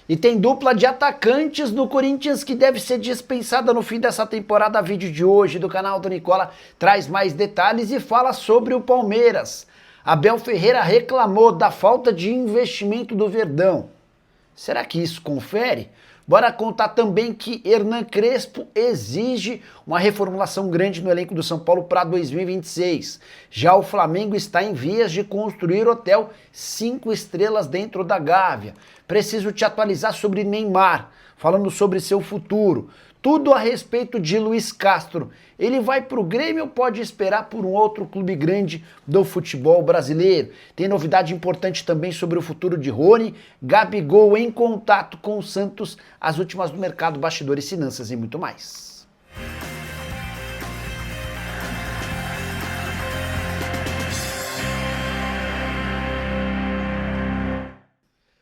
E tem dupla de atacantes no Corinthians que deve ser dispensada no fim dessa temporada. Vídeo de hoje do canal do Nicola traz mais detalhes e fala sobre o Palmeiras. Abel Ferreira reclamou da falta de investimento do Verdão. Será que isso confere? Bora contar também que Hernan Crespo exige uma reformulação grande no elenco do São Paulo para 2026. Já o Flamengo está em vias de construir hotel 5 estrelas dentro da Gávea. Preciso te atualizar sobre Neymar, falando sobre seu futuro. Tudo a respeito de Luiz Castro. Ele vai para o Grêmio ou pode esperar por um outro clube grande do futebol brasileiro? Tem novidade importante também sobre o futuro de Rony, Gabigol em contato com o Santos, as últimas do mercado, bastidores, finanças e muito mais.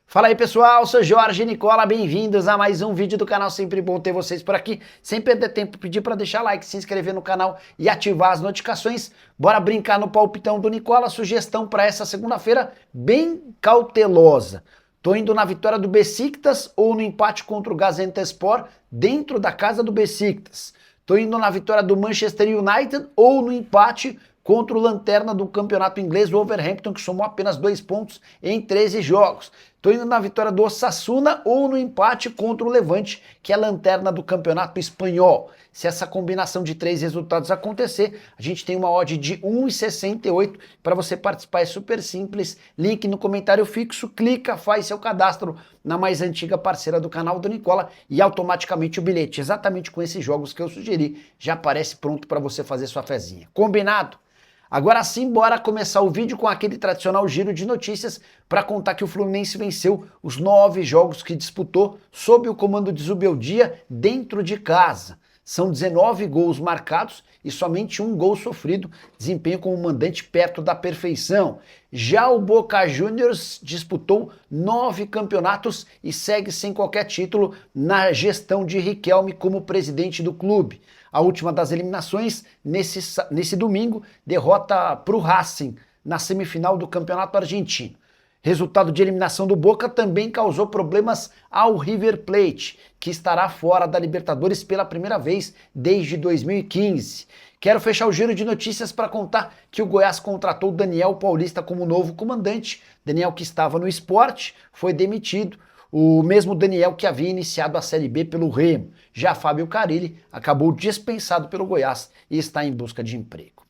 Fala aí pessoal, sou Jorge Nicola, bem-vindos a mais um vídeo do canal, sempre bom ter vocês por aqui, sem perder tempo, pedir para deixar like, se inscrever no canal e ativar as notificações. Bora brincar no palpitão do Nicola, sugestão para essa segunda-feira bem cautelosa. Tô indo na vitória do Besiktas ou no empate contra o Gaziantepspor dentro da casa do Besiktas. Tô indo na vitória do Manchester United ou no empate contra o lanterna do campeonato inglês, o Wolverhampton, que somou apenas 2 pontos em 13 jogos. Estou indo na vitória do Osasuna ou no empate contra o Levante, que é a lanterna do campeonato espanhol. Se essa combinação de 3 resultados acontecer, a gente tem uma odd de 1,68. Para você participar é super simples, link no comentário fixo, clica, faz seu cadastro na mais antiga parceira do canal do Nicola e automaticamente o bilhete, exatamente com esses jogos que eu sugeri, já aparece pronto para você fazer sua fezinha. Combinado? Agora sim, bora começar o vídeo com aquele tradicional giro de notícias para contar que o Fluminense venceu os 9 jogos que disputou sob o comando de Zubeldia dentro de casa. São 19 gols marcados e somente 1 gol sofrido, desempenho como mandante perto da perfeição. Já o Boca Juniors disputou 9 campeonatos e segue sem qualquer título na gestão de Riquelme como presidente do clube. A última das eliminações, nesse domingo, derrota para o Racing na semifinal do Campeonato Argentino. Resultado de eliminação do Boca também causou problemas ao River Plate, que estará fora da Libertadores pela primeira vez desde 2015. Quero fechar o giro de notícias para contar que o Goiás contratou Daniel Paulista como novo comandante. Daniel, que estava no Sport, foi demitido. O mesmo Daniel que havia iniciado a Série B pelo Remo. Já Fábio Carille acabou dispensado pelo Goiás e está em busca de emprego.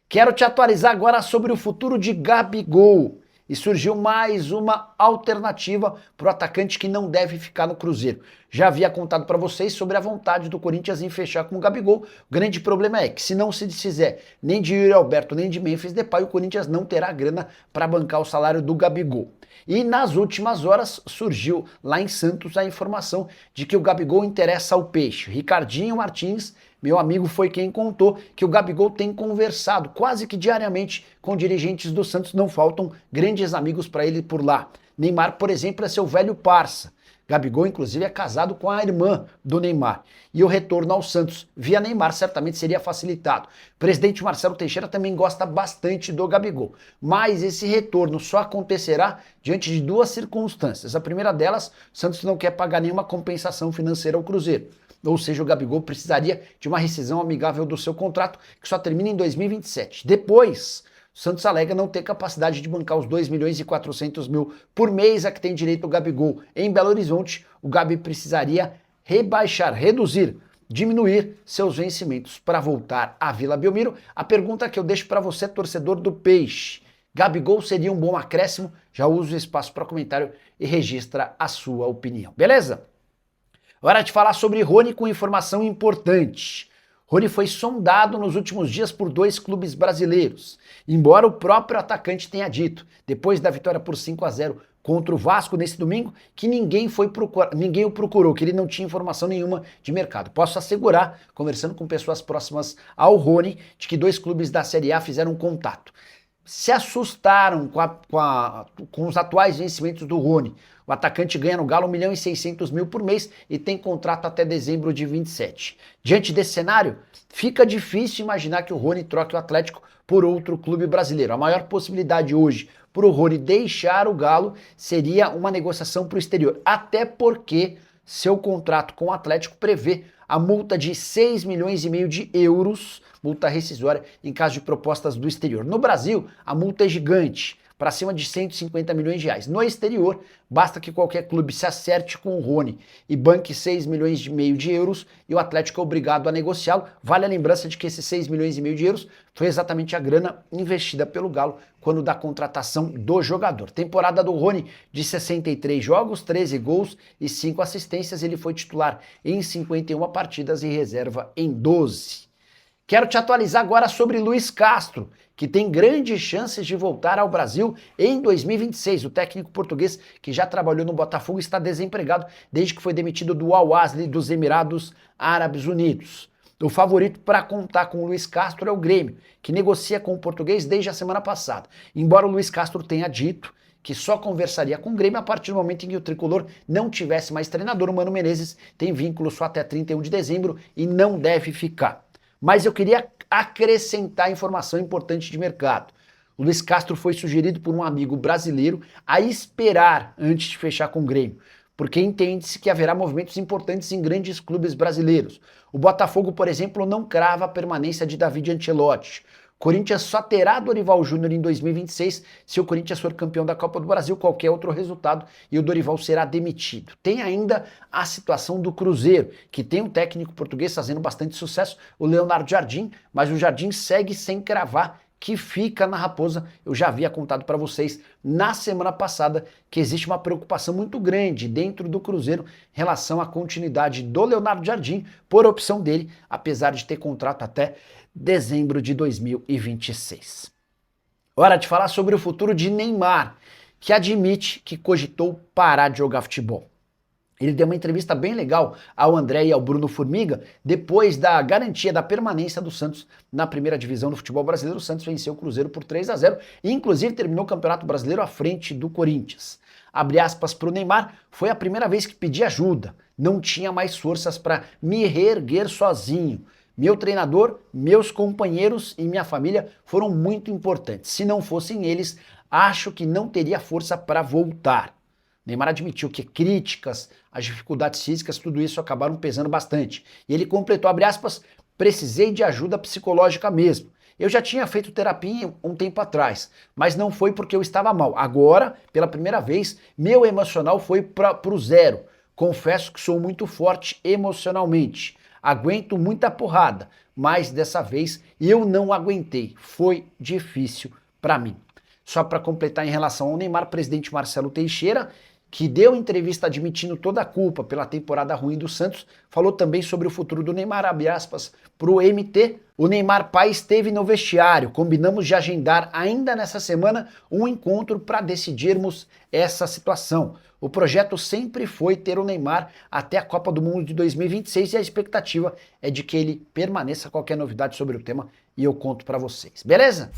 Quero te atualizar agora sobre o futuro de Gabigol. E surgiu mais uma alternativa para o atacante que não deve ficar no Cruzeiro. Já havia contado para vocês sobre a vontade do Corinthians em fechar com o Gabigol. O grande problema é que se não se desfizer nem de Yuri Alberto nem de Memphis Depay, o Corinthians não terá grana para bancar o salário do Gabigol. E nas últimas horas surgiu lá em Santos a informação de que o Gabigol interessa ao Peixe. Ricardinho Martins, meu amigo, foi quem contou que o Gabigol tem conversado quase que diariamente com dirigentes do Santos, não faltam grandes amigos para ele por lá. Neymar, por exemplo, é seu velho parça. Gabigol, inclusive, é casado com a irmã do Neymar. E o retorno ao Santos via Neymar certamente seria facilitado. O presidente Marcelo Teixeira também gosta bastante do Gabigol. Mas esse retorno só acontecerá diante de 2 circunstâncias. A primeira delas, o Santos não quer pagar nenhuma compensação financeira ao Cruzeiro. Ou seja, o Gabigol precisaria de uma rescisão amigável do seu contrato, que só termina em 2027. Depois, o Santos alega não ter capacidade de bancar os 2.400.000 por mês a que tem direito o Gabigol. Em Belo Horizonte, o Gabi precisaria diminuir seus vencimentos para voltar à Vila Belmiro. A pergunta que eu deixo para você, torcedor do Peixe: Gabigol seria um bom acréscimo? Já usa o espaço para comentário e registra a sua opinião, beleza? Hora de falar sobre Rony com informação importante. Rony foi sondado nos últimos dias por 2 clubes brasileiros, embora o próprio atacante tenha dito, depois da vitória por 5-0 contra o Vasco nesse domingo, que ninguém o procurou, que ele não tinha informação nenhuma de mercado. Posso assegurar, conversando com pessoas próximas ao Rony, de que 2 clubes da Série A fizeram contato. Se assustaram com os atuais vencimentos do Rony. O atacante ganha no Galo 1.600.000 por mês e tem contrato até dezembro de 27. Diante desse cenário, fica difícil imaginar que o Rony troque o Atlético por outro clube brasileiro. A maior possibilidade hoje para o Rony deixar o Galo seria uma negociação para o exterior. Até porque seu contrato com o Atlético prevê a multa de 6 milhões e meio de euros, multa rescisória em caso de propostas do exterior. No Brasil, a multa é gigante, para cima de 150 milhões de reais. No exterior, basta que qualquer clube se acerte com o Rony e banque 6 milhões e meio de euros e o Atlético é obrigado a negociá-lo. Vale a lembrança de que esses 6 milhões e meio de euros foi exatamente a grana investida pelo Galo quando da contratação do jogador. Temporada do Rony de 63 jogos, 13 gols e 5 assistências. Ele foi titular em 51 partidas e reserva em 12. Quero te atualizar agora sobre Luiz Castro, que tem grandes chances de voltar ao Brasil em 2026. O técnico português, que já trabalhou no Botafogo, está desempregado desde que foi demitido do Al-Ahly dos Emirados Árabes Unidos. O favorito para contar com o Luiz Castro é o Grêmio, que negocia com o português desde a semana passada. Embora o Luiz Castro tenha dito que só conversaria com o Grêmio a partir do momento em que o tricolor não tivesse mais treinador, o Mano Menezes tem vínculo só até 31 de dezembro e não deve ficar. Mas eu queria acrescentar informação importante de mercado. O Luiz Castro foi sugerido por um amigo brasileiro a esperar antes de fechar com o Grêmio, porque entende-se que haverá movimentos importantes em grandes clubes brasileiros. O Botafogo, por exemplo, não crava a permanência de David Ancelotti. Corinthians só terá Dorival Júnior em 2026 se o Corinthians for campeão da Copa do Brasil, qualquer outro resultado, e o Dorival será demitido. Tem ainda a situação do Cruzeiro, que tem um técnico português fazendo bastante sucesso, o Leonardo Jardim, mas o Jardim segue sem cravar que fica na Raposa. Eu já havia contado para vocês na semana passada que existe uma preocupação muito grande dentro do Cruzeiro em relação à continuidade do Leonardo Jardim por opção dele, apesar de ter contrato até dezembro de 2026. Hora de falar sobre o futuro de Neymar, que admite que cogitou parar de jogar futebol. Ele deu uma entrevista bem legal ao André e ao Bruno Formiga depois da garantia da permanência do Santos na primeira divisão do futebol brasileiro. O Santos venceu o Cruzeiro por 3-0 e inclusive terminou o Campeonato Brasileiro à frente do Corinthians. Abre aspas para o Neymar, foi a primeira vez que pedi ajuda, não tinha mais forças para me reerguer sozinho. Meu treinador, meus companheiros e minha família foram muito importantes. Se não fossem eles, acho que não teria força para voltar. Neymar admitiu que críticas, as dificuldades físicas, tudo isso acabaram pesando bastante. E ele completou, abre aspas, precisei de ajuda psicológica mesmo. Eu já tinha feito terapia um tempo atrás, mas não foi porque eu estava mal. Agora, pela primeira vez, meu emocional foi para o zero. Confesso que sou muito forte emocionalmente. Aguento muita porrada, mas dessa vez eu não aguentei. Foi difícil para mim. Só para completar em relação ao Neymar, o presidente Marcelo Teixeira, que deu entrevista admitindo toda a culpa pela temporada ruim do Santos, falou também sobre o futuro do Neymar, abre aspas, para o MT. O Neymar pai esteve no vestiário, combinamos de agendar ainda nessa semana um encontro para decidirmos essa situação. O projeto sempre foi ter o Neymar até a Copa do Mundo de 2026 e a expectativa é de que ele permaneça. Qualquer novidade sobre o tema e eu conto para vocês, beleza?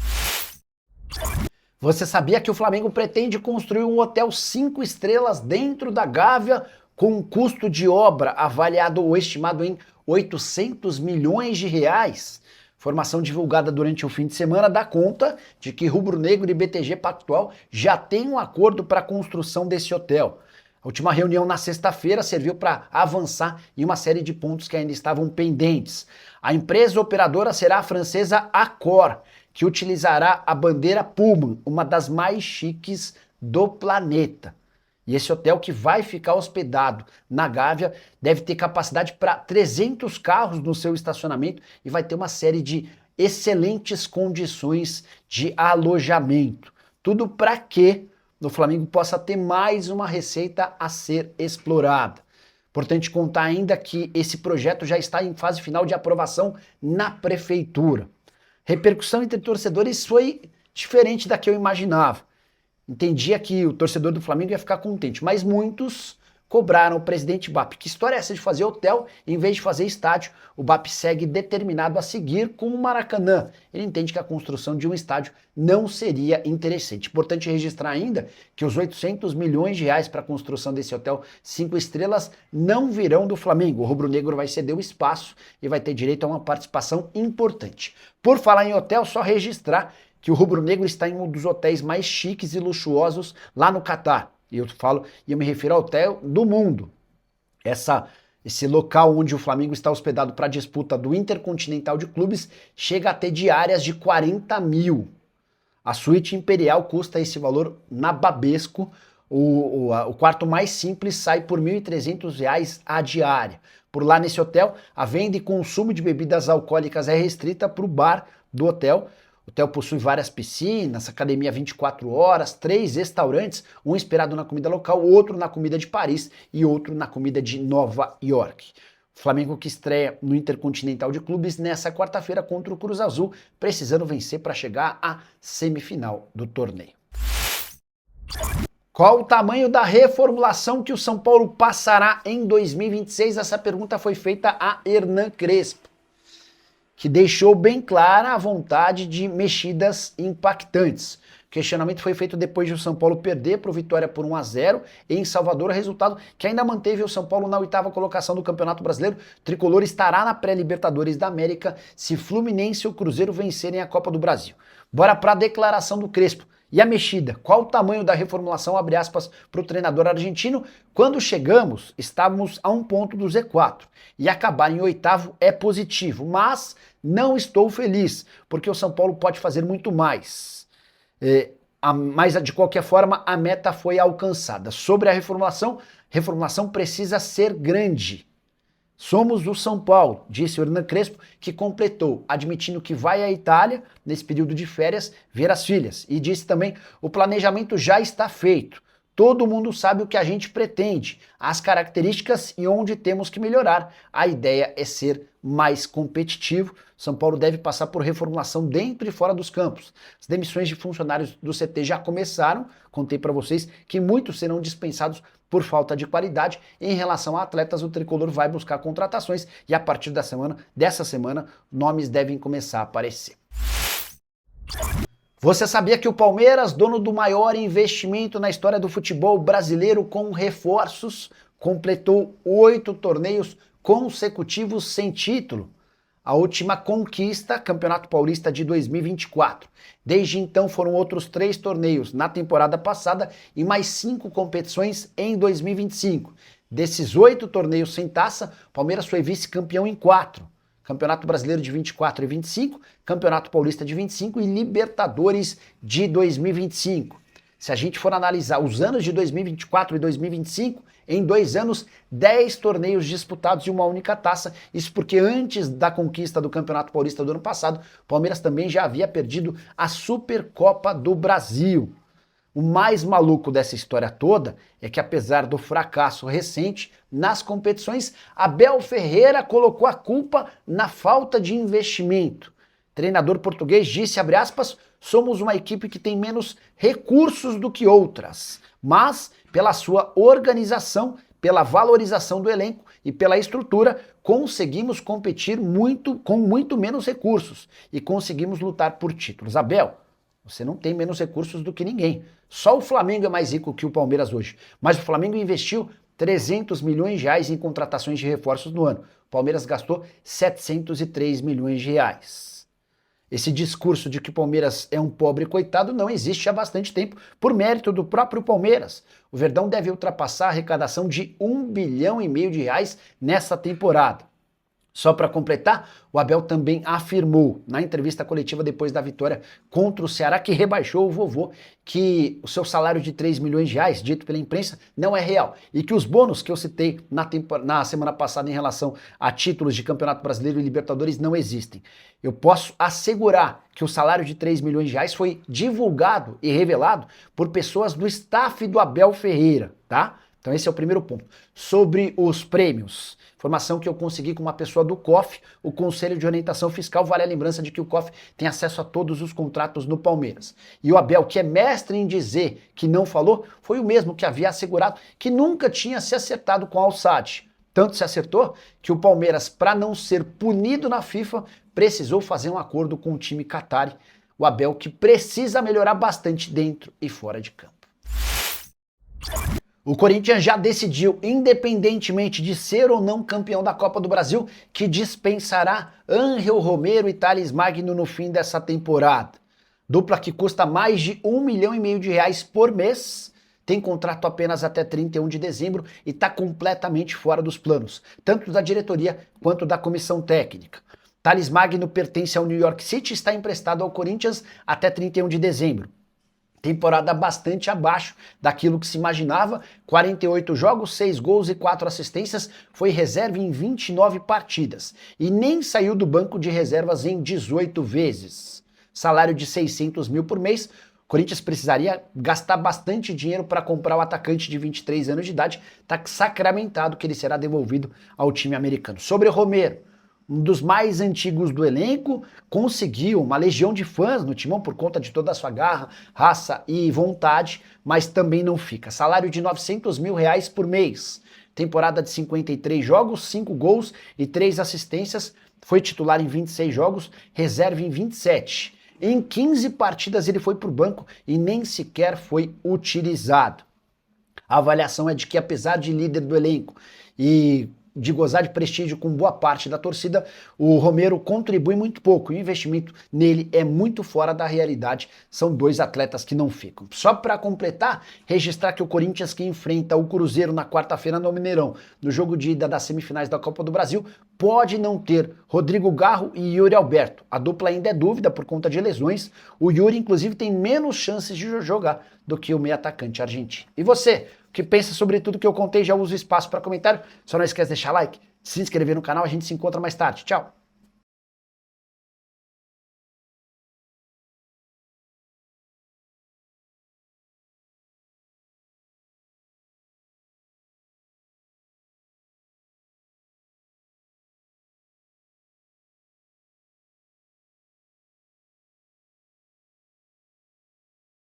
Você sabia que o Flamengo pretende construir um hotel 5 estrelas dentro da Gávea com um custo de obra avaliado ou estimado em 800 milhões de reais? Informação divulgada durante o fim de semana dá conta de que Rubro Negro e BTG Pactual já têm um acordo para a construção desse hotel. A última reunião na sexta-feira serviu para avançar em uma série de pontos que ainda estavam pendentes. A empresa operadora será a francesa Accor, que utilizará a bandeira Puma, uma das mais chiques do planeta. E esse hotel que vai ficar hospedado na Gávea deve ter capacidade para 300 carros no seu estacionamento e vai ter uma série de excelentes condições de alojamento. Tudo para que o Flamengo possa ter mais uma receita a ser explorada. Importante contar ainda que esse projeto já está em fase final de aprovação na prefeitura. Repercussão entre torcedores foi diferente da que eu imaginava. Entendia que o torcedor do Flamengo ia ficar contente, mas muitos cobraram o presidente BAP. Que história é essa de fazer hotel em vez de fazer estádio? O BAP segue determinado a seguir com o Maracanã. Ele entende que a construção de um estádio não seria interessante. Importante registrar ainda que os 800 milhões de reais para a construção desse hotel 5 estrelas não virão do Flamengo. O rubro-negro vai ceder o espaço e vai ter direito a uma participação importante. Por falar em hotel, só registrar que o rubro-negro está em um dos hotéis mais chiques e luxuosos lá no Catar. E eu me refiro ao hotel do mundo. Esse local onde o Flamengo está hospedado para a disputa do Intercontinental de Clubes chega a ter diárias de 40 mil. A suíte imperial custa esse valor na Babesco. O quarto mais simples sai por R$ 1.300 a diária. Por lá nesse hotel, a venda e consumo de bebidas alcoólicas é restrita para o bar do hotel. O hotel possui várias piscinas, academia 24 horas, 3 restaurantes, um inspirado na comida local, outro na comida de Paris e outro na comida de Nova York. O Flamengo que estreia no Intercontinental de Clubes nessa quarta-feira contra o Cruz Azul, precisando vencer para chegar à semifinal do torneio. Qual o tamanho da reformulação que o São Paulo passará em 2026? Essa pergunta foi feita a Hernan Crespo, que deixou bem clara a vontade de mexidas impactantes. O questionamento foi feito depois de o São Paulo perder para o Vitória por 1-0 em Salvador, resultado que ainda manteve o São Paulo na 8ª colocação do Campeonato Brasileiro. O tricolor estará na pré-Libertadores da América se Fluminense e o Cruzeiro vencerem a Copa do Brasil. Bora para a declaração do Crespo. E a mexida? Qual o tamanho da reformulação, abre aspas, para o treinador argentino? Quando chegamos, estávamos a 1 ponto do Z4. E acabar em 8º é positivo, mas não estou feliz, porque o São Paulo pode fazer muito mais. Mas, de qualquer forma, a meta foi alcançada. Sobre a reformulação precisa ser grande. Somos o São Paulo, disse o Hernan Crespo, que completou, admitindo que vai à Itália, nesse período de férias, ver as filhas. E disse também, o planejamento já está feito. Todo mundo sabe o que a gente pretende, as características e onde temos que melhorar. A ideia é ser mais competitivo. São Paulo deve passar por reformulação dentro e fora dos campos. As demissões de funcionários do CT já começaram. Contei para vocês que muitos serão dispensados por falta de qualidade. Em relação a atletas, o tricolor vai buscar contratações e a partir dessa semana, nomes devem começar a aparecer. Você sabia que o Palmeiras, dono do maior investimento na história do futebol brasileiro com reforços, completou 8 torneios consecutivos sem título? A última conquista, Campeonato Paulista de 2024. Desde então foram outros 3 torneios na temporada passada e mais 5 competições em 2025. Desses 8 torneios sem taça, Palmeiras foi vice-campeão em 4. Campeonato Brasileiro de 24 e 25, Campeonato Paulista de 25 e Libertadores de 2025. Se a gente for analisar os anos de 2024 e 2025, em 2 anos, 10 torneios disputados e uma única taça. Isso porque antes da conquista do Campeonato Paulista do ano passado, o Palmeiras também já havia perdido a Supercopa do Brasil. O mais maluco dessa história toda é que, apesar do fracasso recente nas competições, Abel Ferreira colocou a culpa na falta de investimento. Treinador português disse, abre aspas, somos uma equipe que tem menos recursos do que outras, mas pela sua organização, pela valorização do elenco e pela estrutura, conseguimos competir com muito menos recursos e conseguimos lutar por títulos. Abel, você não tem menos recursos do que ninguém. Só o Flamengo é mais rico que o Palmeiras hoje. Mas o Flamengo investiu 300 milhões de reais em contratações de reforços no ano. O Palmeiras gastou 703 milhões de reais. Esse discurso de que o Palmeiras é um pobre coitado não existe há bastante tempo, por mérito do próprio Palmeiras. O Verdão deve ultrapassar a arrecadação de 1,5 bilhão de reais nessa temporada. Só para completar, o Abel também afirmou na entrevista coletiva depois da vitória contra o Ceará, que rebaixou o vovô, que o seu salário de 3 milhões de reais, dito pela imprensa, não é real. E que os bônus que eu citei na semana passada em relação a títulos de Campeonato Brasileiro e Libertadores não existem. Eu posso assegurar que o salário de 3 milhões de reais foi divulgado e revelado por pessoas do staff do Abel Ferreira, tá? Então esse é o primeiro ponto. Sobre os prêmios, informação que eu consegui com uma pessoa do COF, o Conselho de Orientação Fiscal, vale a lembrança de que o COF tem acesso a todos os contratos no Palmeiras. E o Abel, que é mestre em dizer que não falou, foi o mesmo que havia assegurado que nunca tinha se acertado com a Al-Sadd. Tanto se acertou que o Palmeiras, para não ser punido na FIFA, precisou fazer um acordo com o time qatari. O Abel que precisa melhorar bastante dentro e fora de campo. O Corinthians já decidiu, independentemente de ser ou não campeão da Copa do Brasil, que dispensará Ángel Romero e Thales Magno no fim dessa temporada. Dupla que custa mais de R$ 1,5 milhão por mês, tem contrato apenas até 31 de dezembro e está completamente fora dos planos, tanto da diretoria quanto da comissão técnica. Thales Magno pertence ao New York City e está emprestado ao Corinthians até 31 de dezembro. Temporada bastante abaixo daquilo que se imaginava, 48 jogos, 6 gols e 4 assistências, foi reserva em 29 partidas e nem saiu do banco de reservas em 18 vezes. Salário de 600 mil por mês, Corinthians precisaria gastar bastante dinheiro para comprar o atacante de 23 anos de idade, está sacramentado que ele será devolvido ao time americano. Sobre o Romero, um dos mais antigos do elenco, conseguiu uma legião de fãs no Timão por conta de toda a sua garra, raça e vontade, mas também não fica. Salário de R$ 900 mil por mês. Temporada de 53 jogos, 5 gols e 3 assistências. Foi titular em 26 jogos, reserva em 27. Em 15 partidas ele foi para o banco e nem sequer foi utilizado. A avaliação é de que, apesar de líder do elenco e de gozar de prestígio com boa parte da torcida, o Romero contribui muito pouco. O investimento nele é muito fora da realidade. São dois atletas que não ficam. Só para completar, registrar que o Corinthians, que enfrenta o Cruzeiro na quarta-feira no Mineirão, no jogo de ida das semifinais da Copa do Brasil, pode não ter Rodrigo Garro e Yuri Alberto. A dupla ainda é dúvida por conta de lesões. O Yuri, inclusive, tem menos chances de jogar do que o meio atacante argentino. E você? O que pensa sobre tudo que eu contei? Já usa o espaço para comentário. Só não esquece de deixar like, se inscrever no canal. A gente se encontra mais tarde. Tchau!